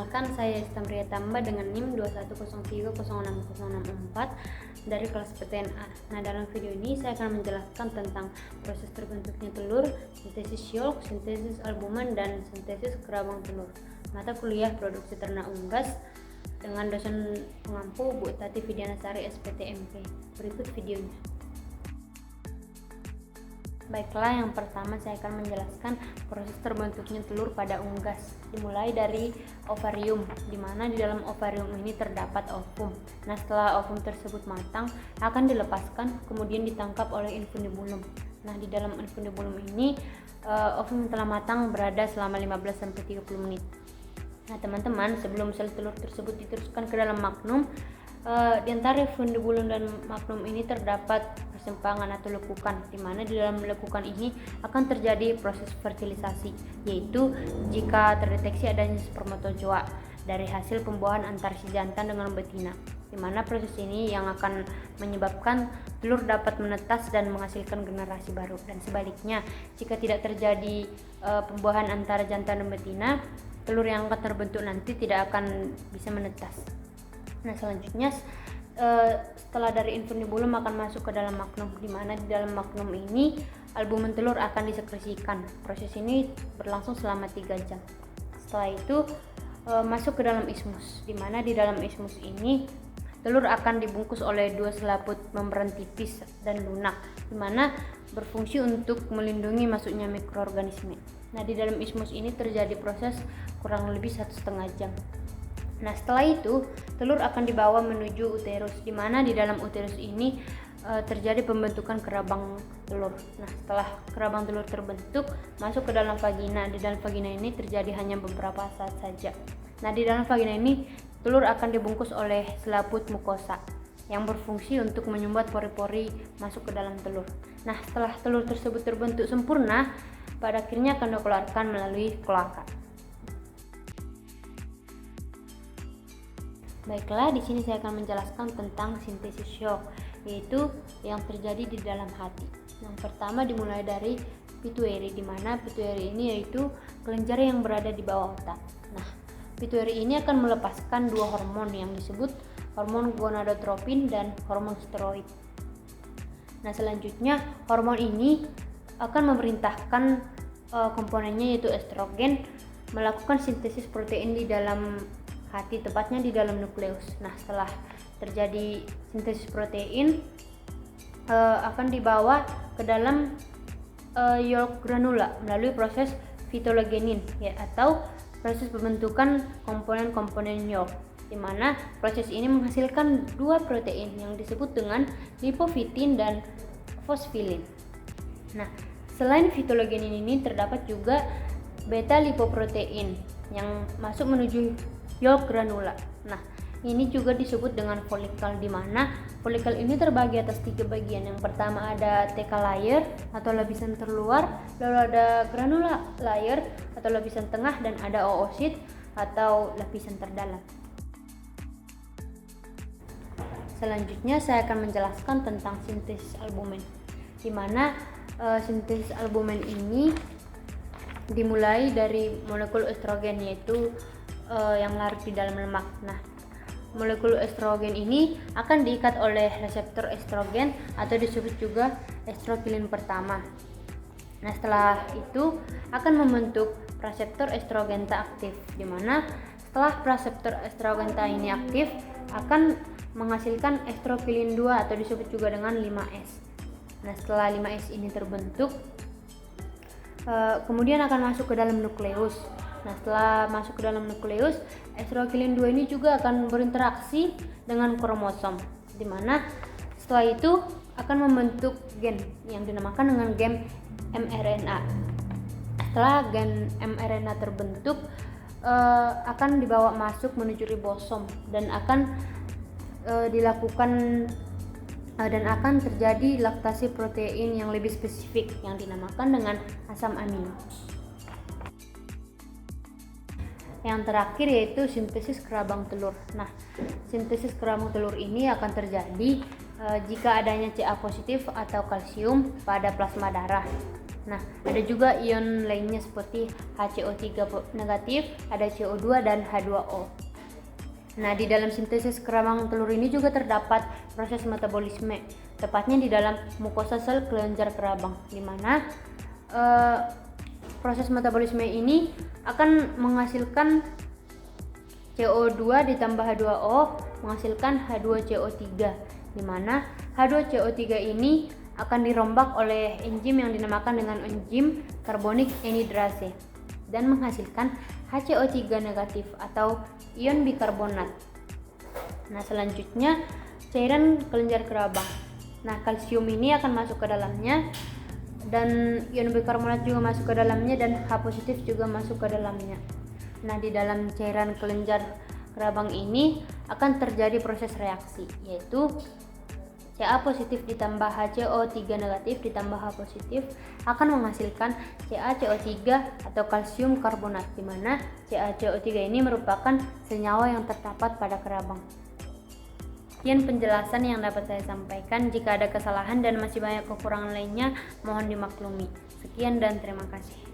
Perkenalkan, saya Istamria Tamba dengan NIM 210306064 dari kelas PTNA. Nah, dalam video ini saya akan menjelaskan tentang proses terbentuknya telur, sintesis yolk, sintesis albumen, dan sintesis kerabang telur. Mata kuliah produksi ternak unggas dengan dosen pengampu Bu Tati Vidianasari SPTMP. Berikut videonya. Baiklah, yang pertama saya akan menjelaskan proses terbentuknya telur pada unggas. Dimulai dari ovarium, di mana di dalam ovarium ini terdapat ovum. Nah, setelah ovum tersebut matang, akan dilepaskan, kemudian ditangkap oleh infundibulum. Nah, di dalam infundibulum ini, ovum yang telah matang berada selama 15-30 menit. Nah, teman-teman, sebelum sel telur tersebut diteruskan ke dalam magnum, di antara infundibulum dan magnum ini terdapat persimpangan atau lekukan, di mana di dalam lekukan ini akan terjadi proses fertilisasi, yaitu jika terdeteksi adanya spermatozoa dari hasil pembuahan antar si jantan dengan betina, di mana proses ini yang akan menyebabkan telur dapat menetas dan menghasilkan generasi baru. Dan sebaliknya, jika tidak terjadi pembuahan antara jantan dan betina, telur yang akan terbentuk nanti tidak akan bisa menetas. Nah, selanjutnya setelah dari infundibulum akan masuk ke dalam magnum, di mana di dalam magnum ini albumen telur akan disekresikan. Proses ini berlangsung selama 3 jam. Setelah itu masuk ke dalam ismus, di mana di dalam ismus ini telur akan dibungkus oleh 2 selaput membran tipis dan lunak, di mana berfungsi untuk melindungi masuknya mikroorganisme. Nah, di dalam ismus ini terjadi proses kurang lebih 1,5 jam. Nah, setelah itu telur akan dibawa menuju uterus, di mana di dalam uterus ini terjadi pembentukan kerabang telur. Nah, setelah kerabang telur terbentuk, masuk ke dalam vagina. Di dalam vagina ini terjadi hanya beberapa saat saja. Nah, di dalam vagina ini telur akan dibungkus oleh selaput mukosa yang berfungsi untuk menyumbat pori-pori masuk ke dalam telur. Nah, setelah telur tersebut terbentuk sempurna, pada akhirnya akan dikeluarkan melalui kloaka. Baiklah, di sini saya akan menjelaskan tentang sintesis yolk, yaitu yang terjadi di dalam hati. Yang pertama dimulai dari pituitary, di mana pituitary ini yaitu kelenjar yang berada di bawah otak. Nah, pituitary ini akan melepaskan 2 hormon yang disebut hormon gonadotropin dan hormon steroid. Nah, selanjutnya hormon ini akan memerintahkan komponennya yaitu estrogen melakukan sintesis protein di dalam hati, tepatnya di dalam nukleus. Nah, setelah terjadi sintesis protein akan dibawa ke dalam yolk granula melalui proses phytologenin, ya, atau proses pembentukan komponen-komponen yolk, di mana proses ini menghasilkan 2 protein yang disebut dengan lipofitin dan fosfilin. Nah, selain phytologenin ini terdapat juga beta lipoprotein yang masuk menuju yolk granula. Nah, ini juga disebut dengan folikel, di mana folikel ini terbagi atas 3 bagian. Yang pertama ada theca layer atau lapisan terluar, lalu ada granula layer atau lapisan tengah, dan ada oosit atau lapisan terdalam. Selanjutnya saya akan menjelaskan tentang sintesis albumen, di mana sintesis albumen ini dimulai dari molekul estrogen, yaitu yang larut di dalam lemak. Nah, molekul estrogen ini akan diikat oleh reseptor estrogen atau disebut juga estrogilin pertama. Nah, setelah itu akan membentuk reseptor estrogenta aktif, di mana setelah reseptor estrogenta ini aktif akan menghasilkan estrogilin 2 atau disebut juga dengan 5S. Nah, setelah 5S ini terbentuk, kemudian akan masuk ke dalam nukleus. Nah, setelah masuk ke dalam nukleus, estrogilin 2 ini juga akan berinteraksi dengan kromosom, di mana setelah itu akan membentuk gen yang dinamakan dengan gen mRNA. Setelah gen mRNA terbentuk, akan dibawa masuk menuju ribosom dan akan dan akan terjadi laktasi protein yang lebih spesifik yang dinamakan dengan asam amino. Yang terakhir yaitu sintesis kerabang telur. Nah, sintesis kerabang telur ini akan terjadi jika adanya Ca positif atau kalsium pada plasma darah. Nah, ada juga ion lainnya seperti HCO3 negatif, ada CO2 dan H2O. Nah, di dalam sintesis kerabang telur ini juga terdapat proses metabolisme, tepatnya di dalam mukosa sel kelenjar kerabang, di mana proses metabolisme ini akan menghasilkan CO2 ditambah H2O menghasilkan H2CO3, di mana H2CO3 ini akan dirombak oleh enzim yang dinamakan dengan enzim karbonik anidrase dan menghasilkan HCO3 negatif atau ion bikarbonat. Nah, selanjutnya cairan kelenjar kerabang. Nah, kalsium ini akan masuk ke dalamnya dan ion bikarbonat juga masuk ke dalamnya dan H positif juga masuk ke dalamnya. Nah, di dalam cairan kelenjar kerabang ini akan terjadi proses reaksi, yaitu Ca positif ditambah HCO3 negatif ditambah H positif akan menghasilkan CaCO3 atau kalsium karbonat, di mana CaCO3 ini merupakan senyawa yang terdapat pada kerabang. Sekian penjelasan yang dapat saya sampaikan. Jika ada kesalahan dan masih banyak kekurangan lainnya, mohon dimaklumi. Sekian dan terima kasih.